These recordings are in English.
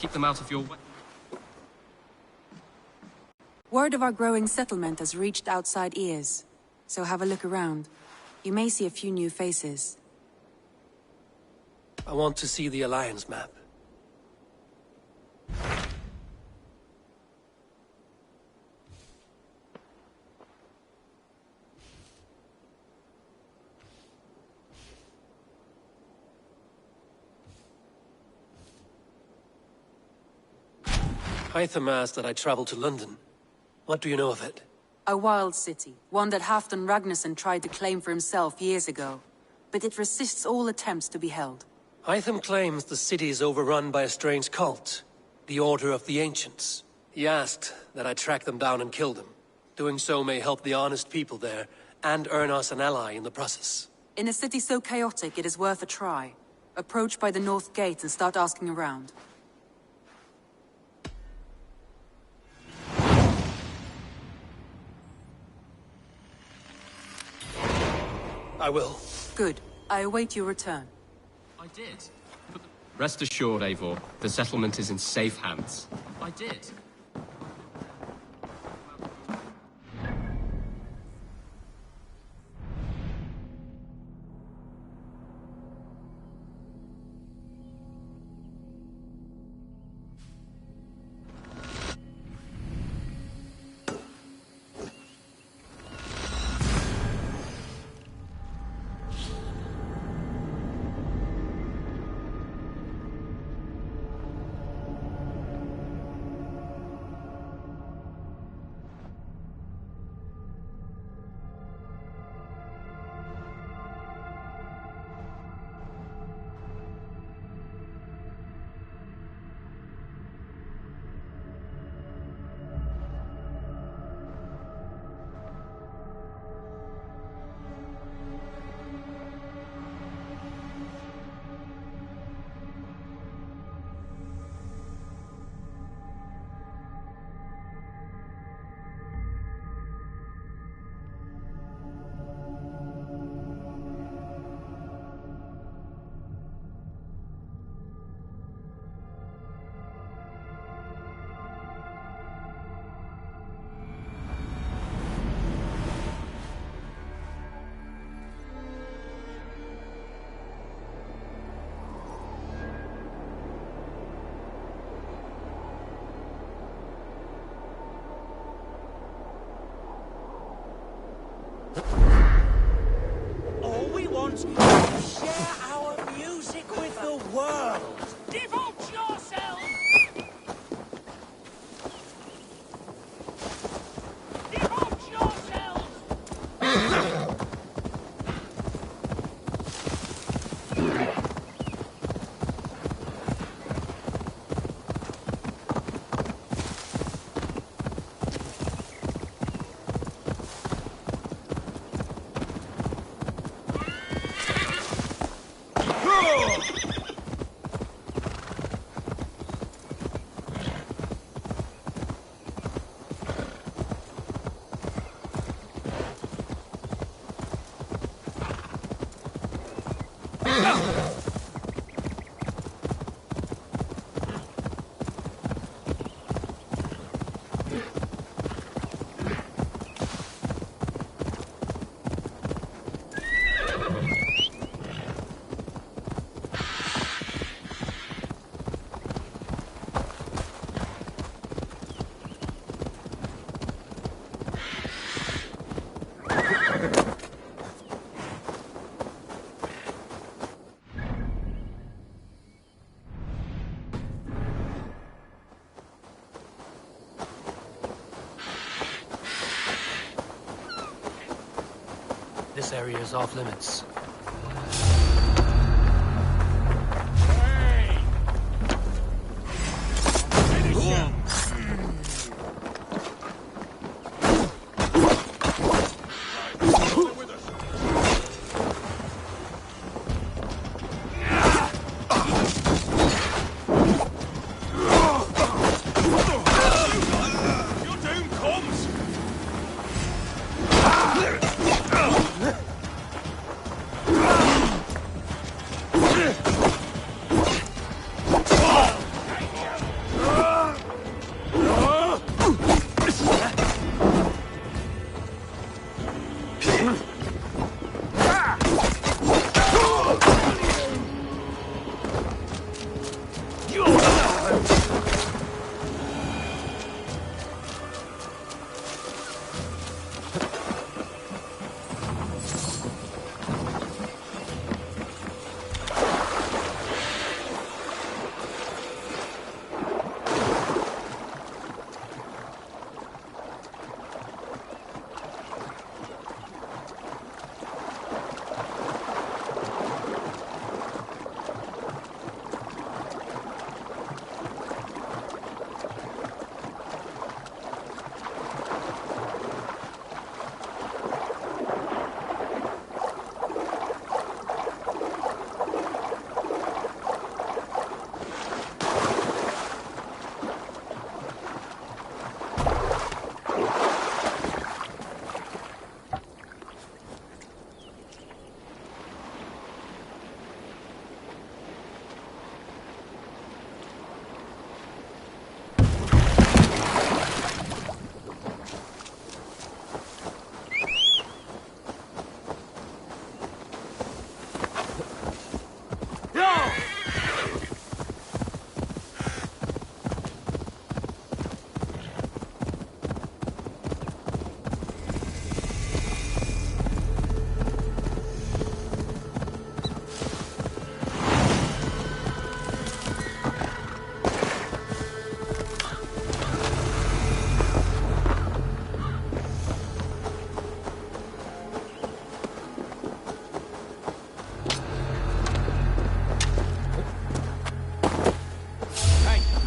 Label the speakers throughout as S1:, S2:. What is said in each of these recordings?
S1: Keep them out of your way.
S2: Word of our growing settlement has reached outside ears, so have a look around. You may see a few new faces.
S3: I want to see the Alliance map. Hytham asked that I travel to London. What do you know of it?
S2: A wild city, one that Halfdan Ragnarsson tried to claim for himself years ago. But it resists all attempts to be held.
S3: Hytham claims the city is overrun by a strange cult, the Order of the Ancients. He asked that I track them down and kill them. Doing so may help the honest people there, and earn us an ally in the process.
S2: In a city so chaotic, it is worth a try. Approach by the North Gate and start asking around.
S3: I will.
S2: Good. I await your return.
S1: I did. Rest assured, Eivor, the settlement is in safe hands. I did.
S4: All we want is to share our music with the world. Devote yourself! Devote yourself!
S3: This area is off limits.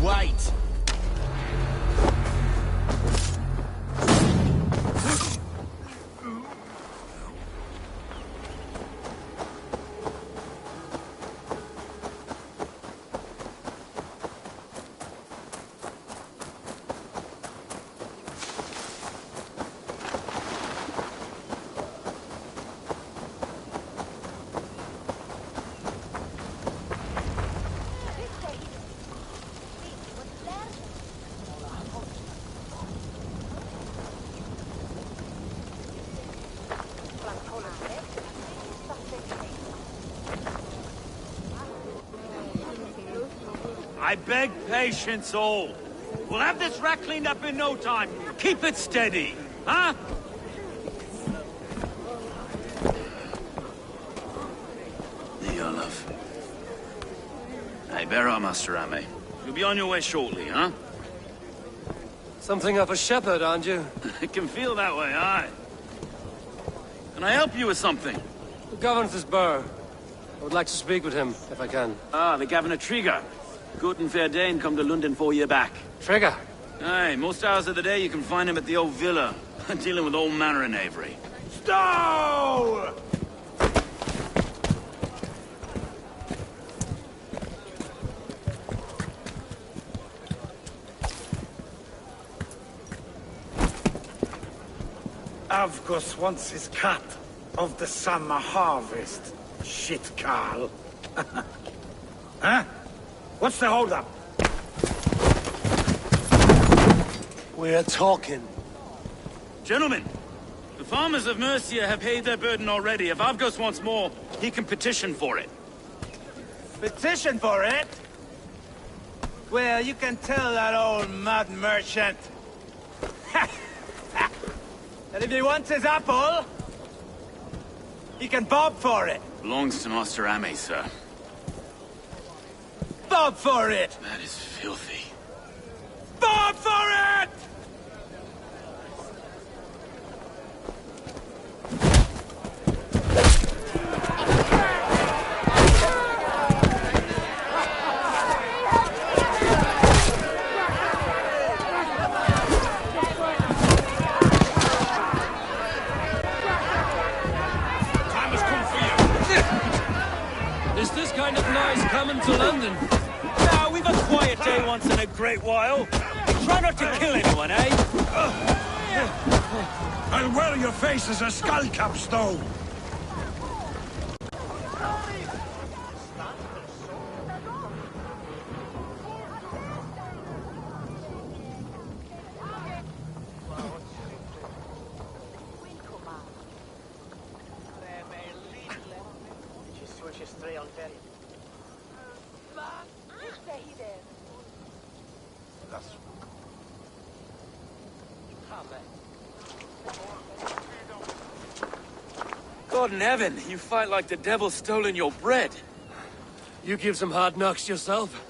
S4: wait!
S5: I beg patience, all. We'll have this wreck cleaned up in no time. Keep it steady, huh?
S6: Here, love. Hey, bear up, Master Ame. You'll be on your way shortly, huh?
S3: Something of a shepherd, aren't you?
S6: It can feel that way, aye. Can I help you with something?
S3: The governor's burr. I would like to speak with him, if I can.
S6: Ah, the Governor Trigger. Good and fair Dane come to London for you back.
S3: Trigger!
S6: Aye, most hours of the day you can find him at the old villa, dealing with all manner of knavery.
S5: Stow!
S7: Avgos wants his cut of the summer harvest. Shit, Carl. Huh? What's the holdup?
S3: We're talking.
S6: Gentlemen, the farmers of Mercia have paid their burden already. If Avgos wants more, he can petition for it.
S4: Petition for it? Well, you can tell that old mud merchant. That if he wants his apple, he can bob for it.
S6: Belongs to Master Ame, sir.
S4: Bob for it!
S6: That is filthy.
S4: Bob for it!
S3: Is this kind of noise coming to London?
S5: Now, we've a quiet day once in a great while. Try not to kill anyone, eh?
S7: I'll wear your face as a skull cap, Stowe.
S6: God in heaven, you fight like the devil's stolen your bread.
S3: You give some hard knocks yourself?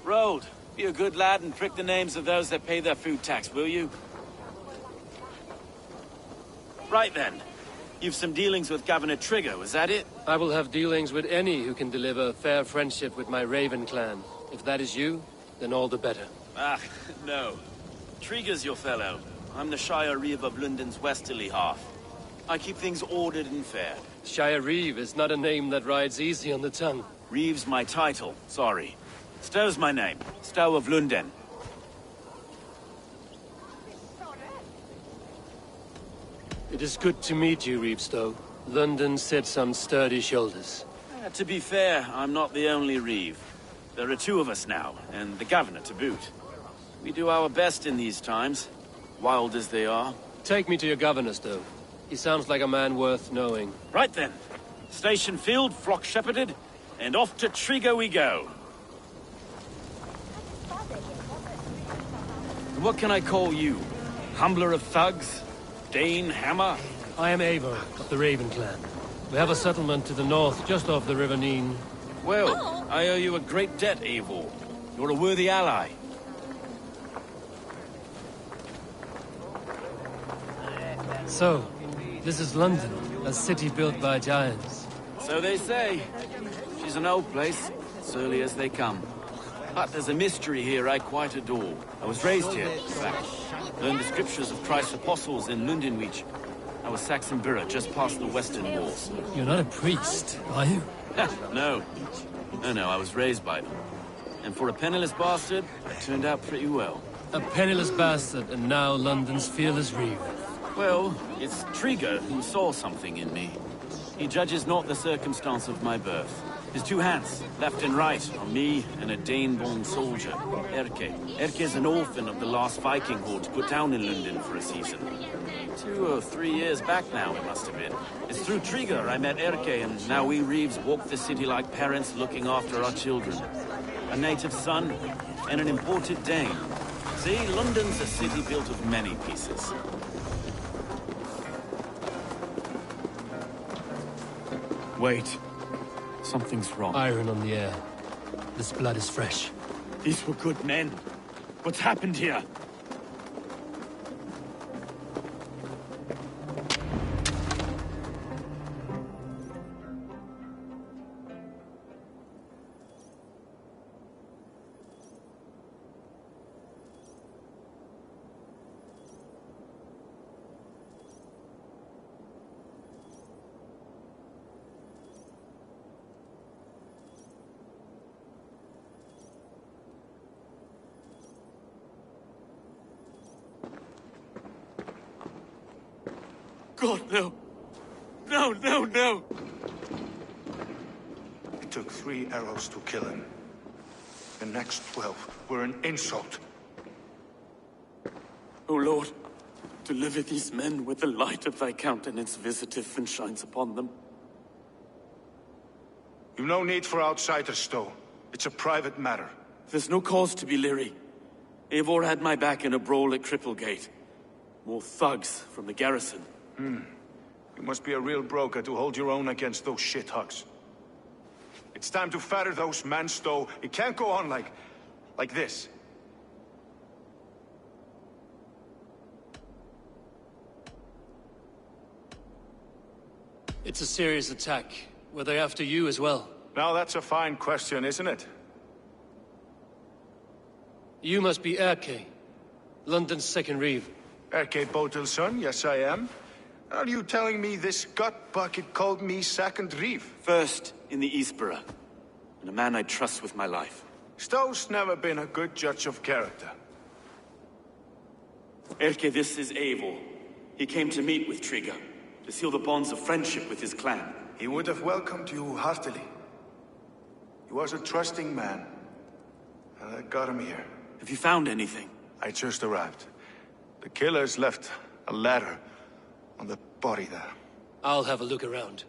S6: Road, be a good lad and prick the names of those that pay their food tax, will you? Right then. You've some dealings with Governor Trigger, was that it?
S3: I will have dealings with any who can deliver fair friendship with my Raven clan. If that is you, then all the better.
S6: Ah, no. Trigger's your fellow. I'm the Shire Reeve of London's westerly half. I keep things ordered and fair.
S3: Shire Reeve is not a name that rides easy on the tongue.
S6: Reeve's my title, sorry. Stow's my name. Stow of London.
S3: It is good to meet you, Reeve Stowe. London sits on sturdy shoulders.
S6: To be fair, I'm not the only Reeve. There are two of us now, and the governor to boot. We do our best in these times, wild as they are.
S3: Take me to your governor, Stowe. He sounds like a man worth knowing.
S6: Right then. Station filled, flock shepherded, and off to Trigger we go. What can I call you? Humbler of thugs? Dane Hammer?
S3: I am Eivor of the Raven clan. We have a settlement to the north, just off the River Neen.
S6: Well, I owe you a great debt, Eivor. You're a worthy ally.
S3: So, this is London, a city built by giants.
S6: So they say. She's an old place, as early as they come. But there's a mystery here I quite adore. I was raised here, in fact. Learned the scriptures of Christ's apostles in Lundenwich. I was Saxon Borough, just past the western walls.
S3: You're not a priest, are you?
S6: No. No, I was raised by them. And for a penniless bastard, I turned out pretty well.
S3: A penniless bastard, and now London's fearless reeve.
S6: Well, it's Trigger who saw something in me. He judges not the circumstance of my birth. His two hands, left and right, on me and a Dane-born soldier, Erke. Erke's an orphan of the last Viking horde put down in London for a season. 2 or 3 years back now, it must have been. It's through Trigger I met Erke, and now we Reeves walk the city like parents looking after our children. A native son and an imported Dane. See, London's a city built of many pieces. Wait. Something's wrong.
S3: Iron on the air. This blood is fresh.
S6: These were good men. What's happened here? God, no. No.
S7: It took 3 arrows to kill him. The next 12 were an insult.
S6: O Lord, deliver these men with the light of thy countenance visitive and shines upon them.
S7: You've no need for outsiders, though. It's a private matter.
S6: There's no cause to be leery. Eivor had my back in a brawl at Cripplegate. More thugs from the garrison.
S7: You must be a real broker to hold your own against those shithugs. It's time to fatter those men, Stowe. It can't go on like this.
S3: It's a serious attack. Were they after you as well?
S7: Now that's a fine question, isn't it?
S3: You must be Erke, London's second reeve.
S7: Erke Botel's son, yes I am. Are you telling me this gut bucket called me second reeve?
S6: First in the Eastborough, and a man I trust with my life.
S7: Stowe's never been a good judge of character.
S6: Erke, this is Eivor. He came to meet with Trigger, to seal the bonds of friendship with his clan.
S7: He would have welcomed you heartily. He was a trusting man, and I got him here.
S6: Have you found anything?
S7: I just arrived. The killers left a ladder on the body there.
S3: I'll have a look around.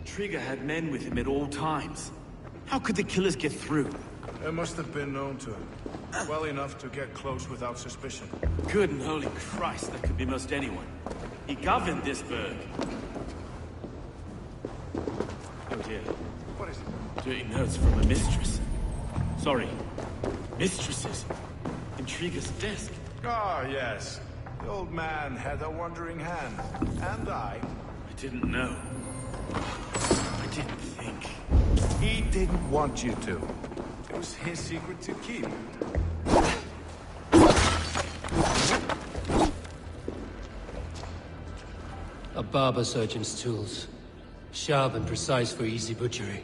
S6: Trigger had men with him at all times. How could the killers get through?
S7: They must have been known to him. Well enough to get close without suspicion.
S6: Good and holy Christ, that could be most anyone. He governed this burg. Oh dear.
S7: What is it?
S6: Dirty notes from a mistress. Sorry. Mistresses. In Trigger's desk.
S7: Ah, yes. The old man had a wandering hand. And I
S6: didn't know. I didn't think.
S7: He didn't want you to. It was his secret to keep.
S3: A barber surgeon's tools. Sharp and precise for easy butchery.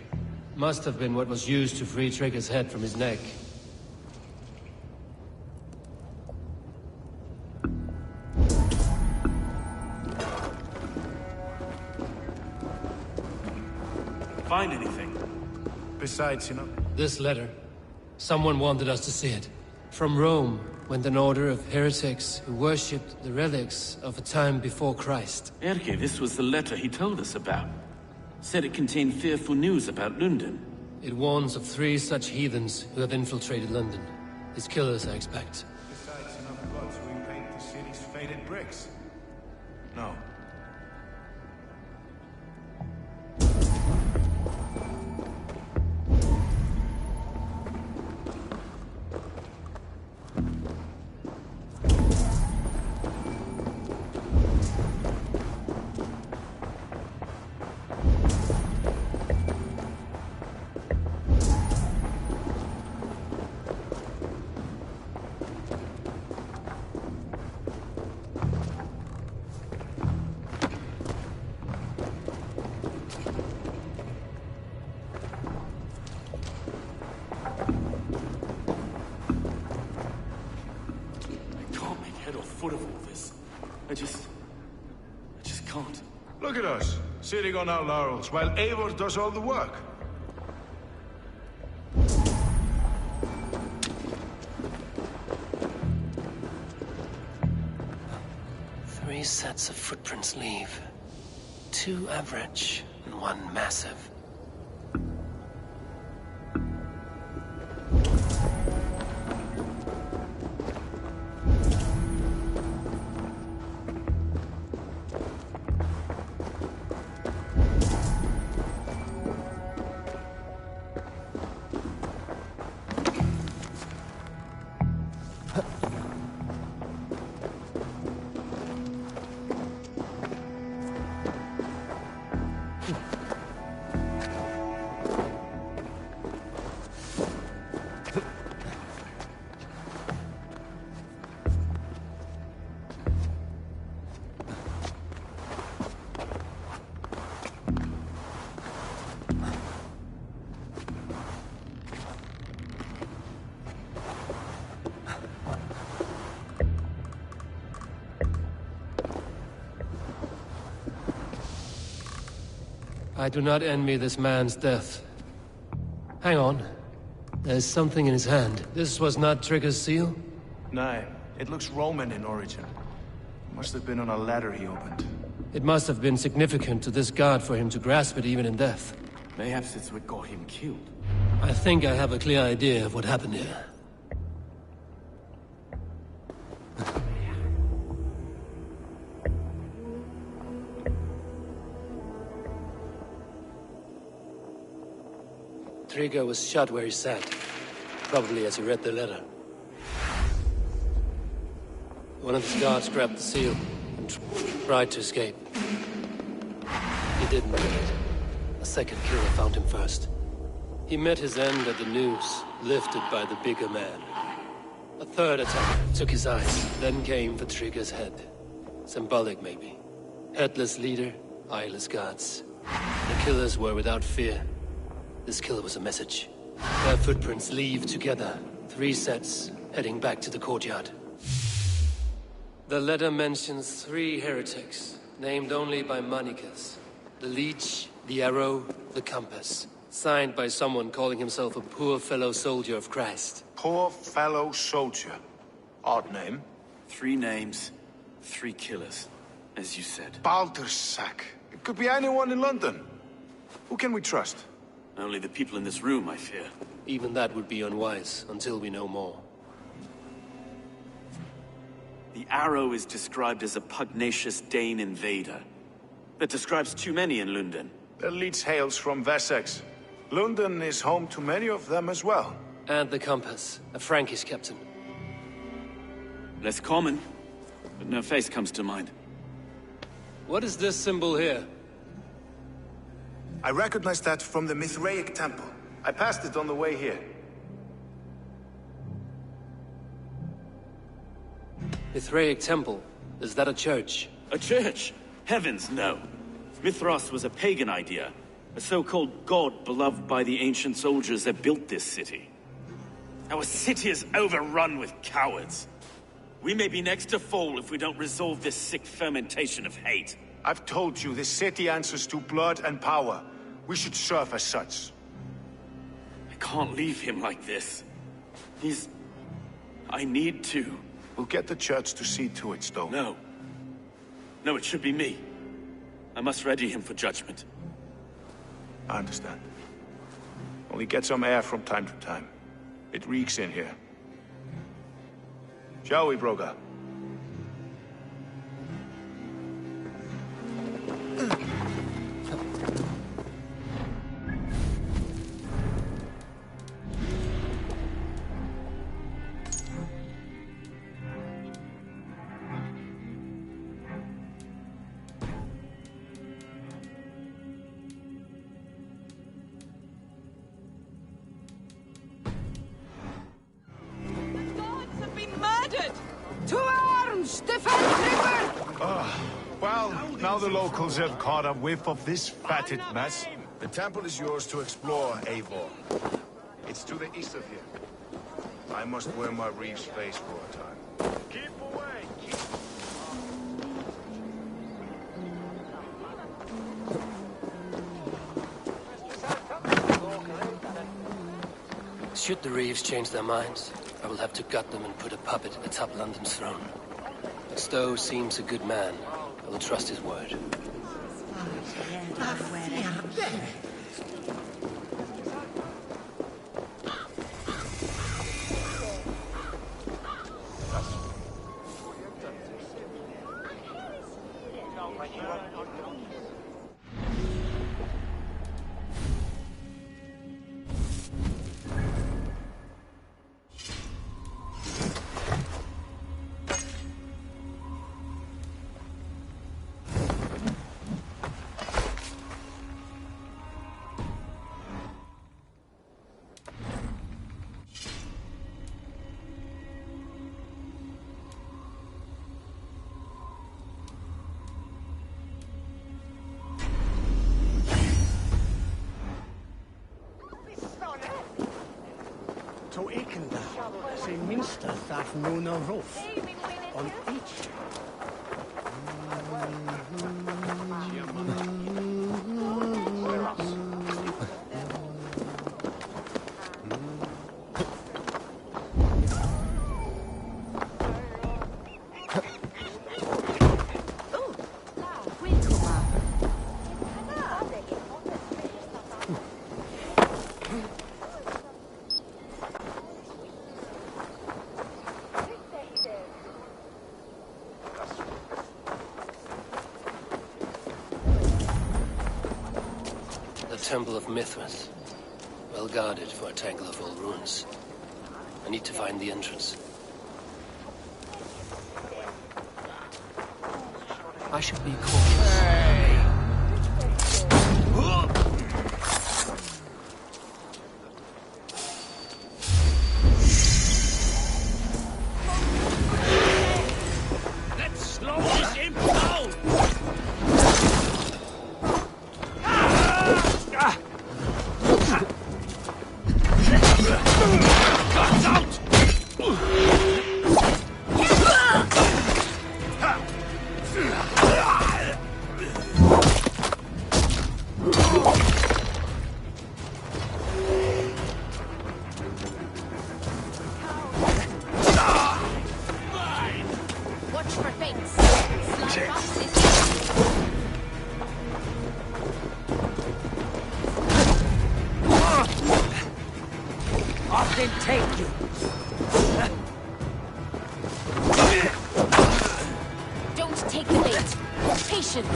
S3: Must have been what was used to free Trigger's head from his neck.
S6: Find anything?
S7: Besides,
S3: This letter. Someone wanted us to see it. From Rome went an order of heretics who worshipped the relics of a time before Christ.
S6: Erke, this was the letter he told us about. Said it contained fearful news about London.
S3: It warns of 3 such heathens who have infiltrated London. His killers, I expect.
S7: Besides enough blood to repaint the city's faded bricks. No.
S6: foot of all this. I just can't.
S8: Look at us, sitting on our laurels, while Eivor does all the work.
S3: 3 sets of footprints leave. 2 average and 1 massive. I do not envy this man's death. Hang on. There's something in his hand. This was not Trigger's seal?
S8: No, it looks Roman in origin. Must have been on a ladder he opened.
S3: It must have been significant to this god for him to grasp it even in death.
S6: Mayhaps it's what got him killed.
S3: I think I have a clear idea of what happened here. Trigger was shot where he sat, probably as he read the letter. One of his guards grabbed the seal and tried to escape. He didn't do it. A second killer found him first. He met his end at the noose, lifted by the bigger man. A third attacker took his eyes, then came for Trigger's head. Symbolic, maybe. Headless leader, eyeless guards. The killers were without fear. This kill was a message. Their footprints leave together. 3 sets, heading back to the courtyard. The letter mentions 3 heretics, named only by Manicus. The Leech, the Arrow, the Compass. Signed by someone calling himself a poor fellow soldier of Christ.
S8: Poor fellow soldier. Odd name.
S6: 3 names, 3 killers, as you said.
S8: Baldersack. It could be anyone in London. Who can we trust?
S6: Only the people in this room, I fear.
S3: Even that would be unwise, until we know more.
S6: The Arrow is described as a pugnacious Dane invader. That describes too many in London.
S8: The Leech hails from Wessex. London is home to many of them as well.
S3: And the Compass, a Frankish captain.
S6: Less common, but no face comes to mind.
S3: What is this symbol here?
S8: I recognize that from the Mithraic temple. I passed it on the way here.
S3: Mithraic temple? Is that a church?
S6: A church? Heavens, no. Mithras was a pagan idea. A so-called god beloved by the ancient soldiers that built this city. Our city is overrun with cowards. We may be next to fall if we don't resolve this sick fermentation of hate.
S8: I've told you, this city answers to blood and power. We should serve as such.
S6: I can't leave him like this. I need to.
S8: We'll get the church to see to it, Stone.
S6: No. No, it should be me. I must ready him for judgment.
S8: I understand. Only get some air from time to time. It reeks in here. Shall we, Broga? Now the locals have caught a whiff of this fatted mess. The temple is yours to explore, Eivor. It's to the east of here. I must wear my reef's face for a time. Keep away!
S3: Should the Reeves change their minds, I will have to gut them and put a puppet atop London's throne. But Stowe seems a good man. I will trust his word.
S9: To Ekenda, se minsta thaf nuna rof, on each.
S3: Temple of Mithras. Well guarded for a tangle of old ruins. I need to find the entrance. I should be cautious.
S5: Let's slow this imp down! Guns out!
S10: Watch for things. Slide off this.
S4: Often take you.
S10: Don't take the bait. Patience.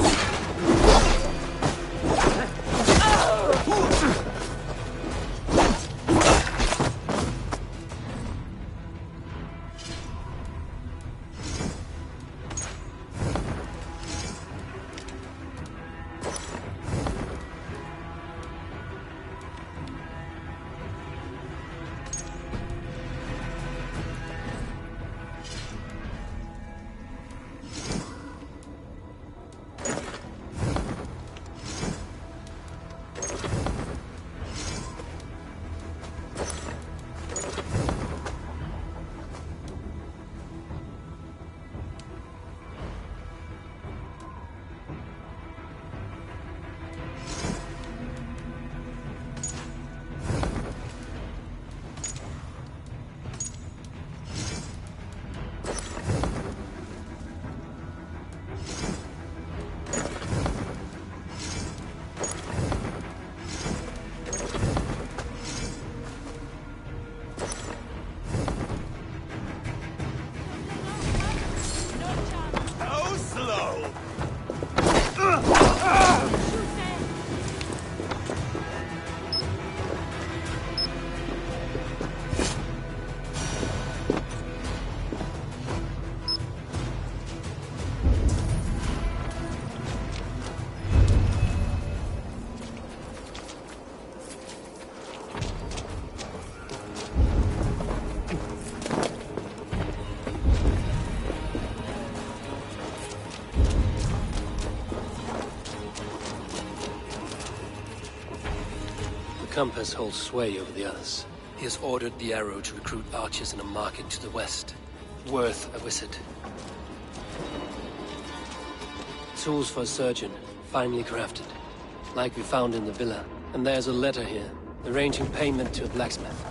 S3: Compass holds sway over the others. He has ordered the arrow to recruit archers in a market to the west. Worth a visit. Tools for a surgeon, finely crafted. Like we found in the villa. And there's a letter here, arranging payment to a blacksmith.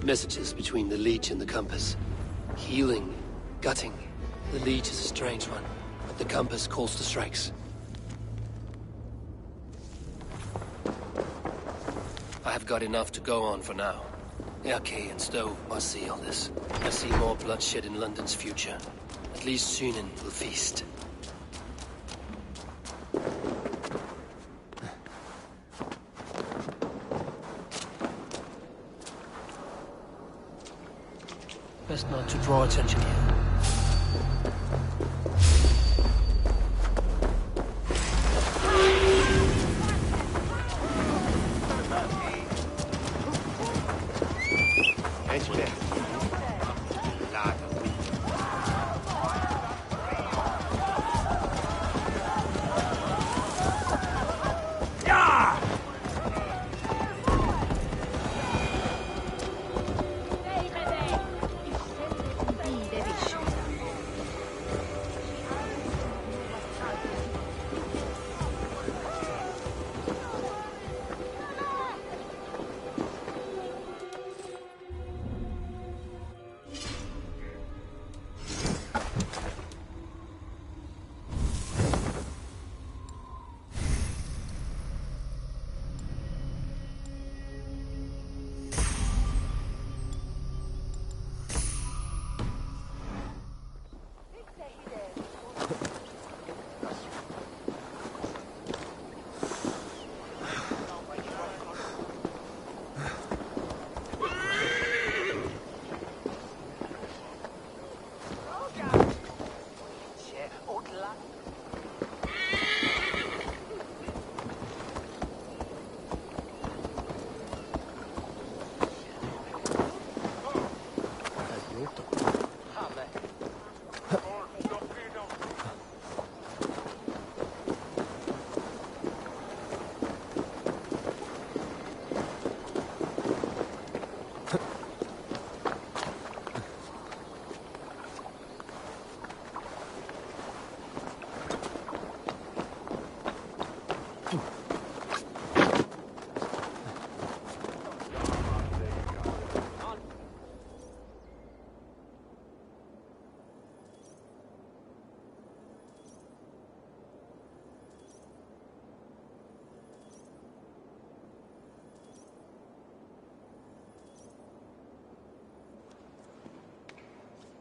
S3: Messages between the Leech and the Compass. Healing, gutting. The Leech is a strange one, but the Compass calls the strikes. I have got enough to go on for now. Erke and Stowe must see all this. I see more bloodshed in London's future. At least Sunan will feast. Best not to draw attention here.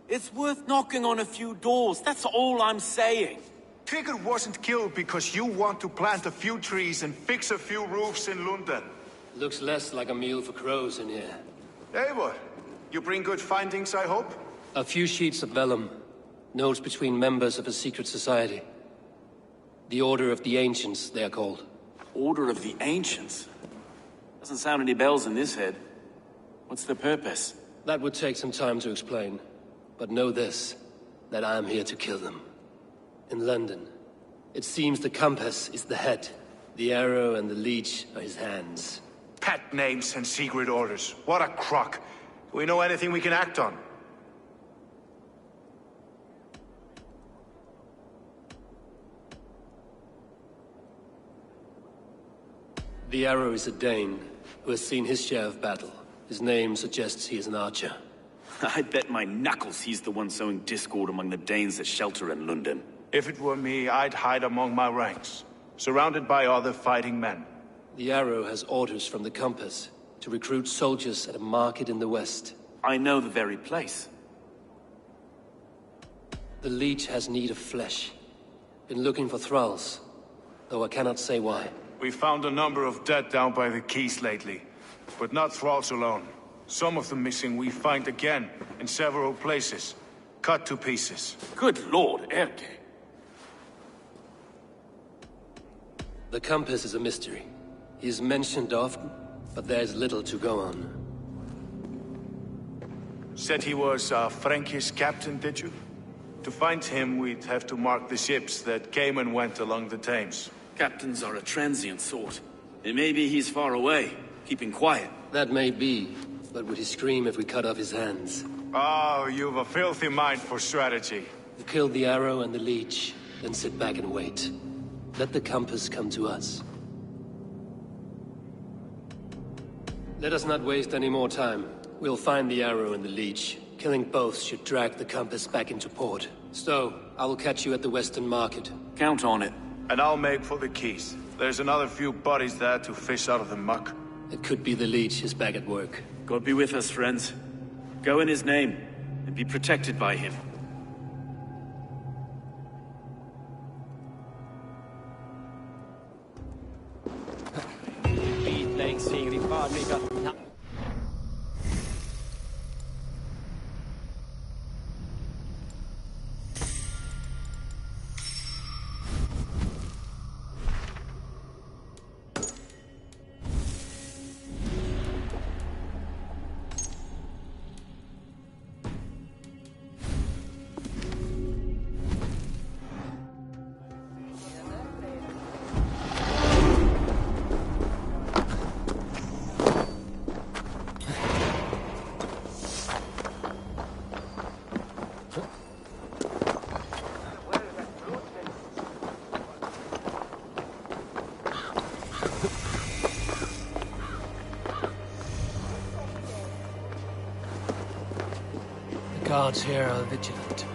S6: It's worth knocking on a few doors, that's all I'm saying.
S8: Trigger wasn't killed because you want to plant a few trees and fix a few roofs in London.
S3: Looks less like a meal for crows in here.
S8: Eivor, you bring good findings, I hope?
S3: A few sheets of vellum. Notes between members of a secret society. The Order of the Ancients, they are called.
S6: Order of the Ancients? Doesn't sound any bells in this head. What's the purpose?
S3: That would take some time to explain. But know this, that I am here to kill them. In London, it seems the Compass is the head. The arrow and the leech are his hands.
S8: Pet names and secret orders. What a crock. Do we know anything we can act on?
S3: The arrow is a Dane, who has seen his share of battle. His name suggests he is an archer.
S6: I bet my knuckles he's the one sowing discord among the Danes that shelter in London.
S8: If it were me, I'd hide among my ranks, surrounded by other fighting men.
S3: The arrow has orders from the Compass to recruit soldiers at a market in the west.
S6: I know the very place.
S3: The leech has need of flesh. Been looking for thralls, though I cannot say why.
S8: We found a number of dead down by the quays lately, but not thralls alone. Some of the missing we find again, in several places. Cut to pieces.
S6: Good lord, Erke.
S3: The Compass is a mystery. He is mentioned often, but there is little to go on.
S8: Said he was a Frankish captain, did you? To find him, we'd have to mark the ships that came and went along the Thames.
S6: Captains are a transient sort. And maybe he's far away, keeping quiet.
S3: That may be, but would he scream if we cut off his hands?
S8: Oh, you've a filthy mind for strategy.
S3: We kill the arrow and the leech, then sit back and wait. Let the Compass come to us. Let us not waste any more time. We'll find the arrow and the leech. Killing both should drag the compass back into port. So, I will catch you at the Western Market.
S6: Count on it.
S8: And I'll make for the keys. There's another few bodies there to fish out of the muck.
S3: It could be the leech is back at work.
S6: God be with us, friends. Go in his name, and be protected by him.
S3: The guards here are vigilant.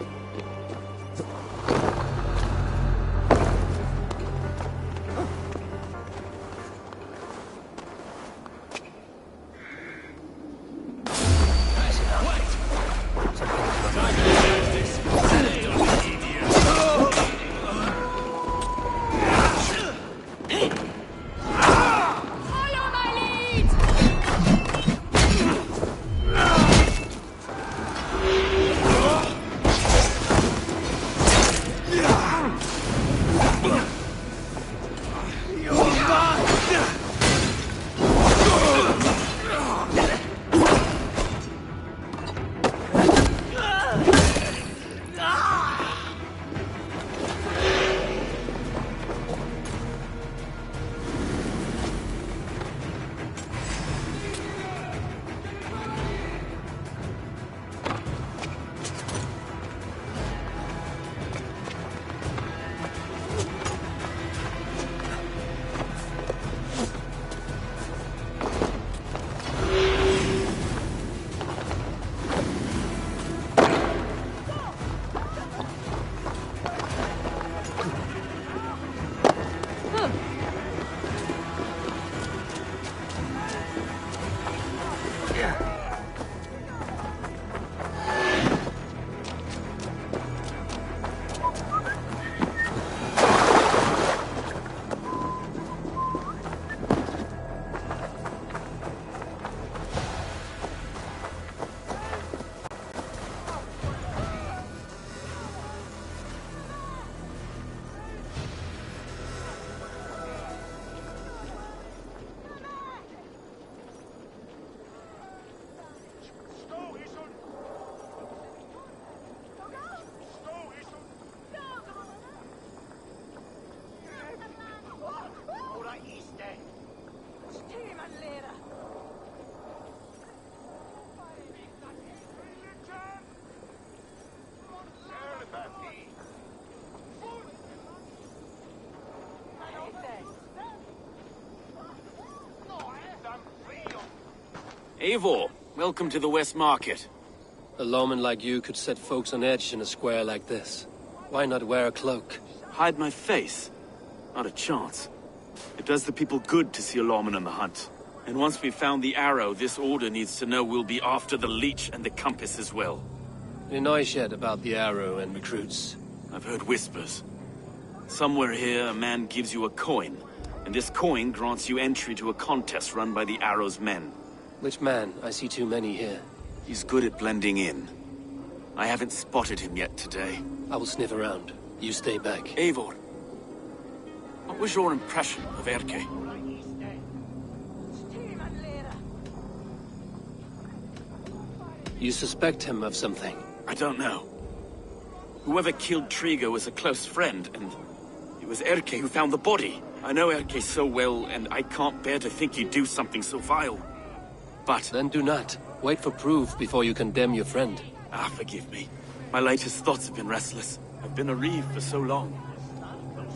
S6: Eivor, welcome to the West Market.
S3: A lawman like you could set folks on edge in a square like this. Why not wear a cloak?
S6: Hide my face? Not a chance. It does the people good to see a lawman on the hunt. And once we've found the arrow, this order needs to know we'll be after the leech and the compass as well.
S3: Any noise yet about the arrow and recruits?
S6: I've heard whispers. Somewhere here, a man gives you a coin, and this coin grants you entry to a contest run by the arrow's men.
S3: Which man? I see too many here.
S6: He's good at blending in. I haven't spotted him yet today.
S3: I will sniff around. You stay back.
S6: Eivor, what was your impression of Erke?
S3: You suspect him of something?
S6: I don't know. Whoever killed Trigo was a close friend, and it was Erke who found the body. I know Erke so well, and I can't bear to think he'd do something so vile. But...
S3: Then do not. Wait for proof before you condemn your friend.
S6: Ah, forgive me. My latest thoughts have been restless. I've been bereaved for so long.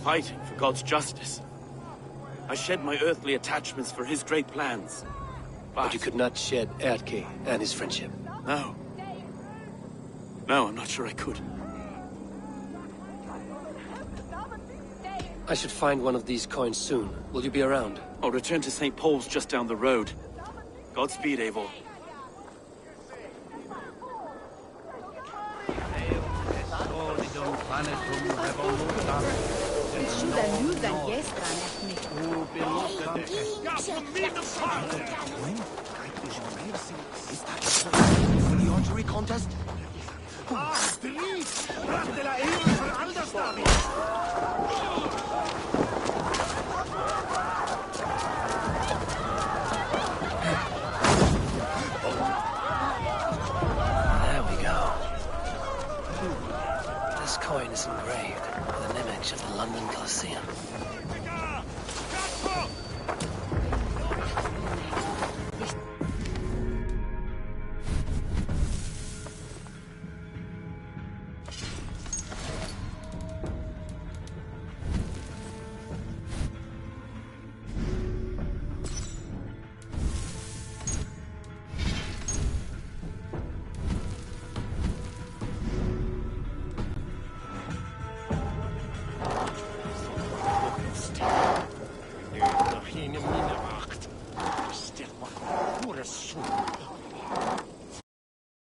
S6: Fighting for God's justice. I shed my earthly attachments for his great plans.
S3: But you could not shed Erke and his friendship.
S6: No. No, I'm not sure I could.
S3: I should find one of these coins soon. Will you be around?
S6: I'll return to St. Paul's just down the road. Godspeed, Eivor.
S9: The archery contest? Ah, Dries! Bracht de la Eeuw voor Aldersdavi!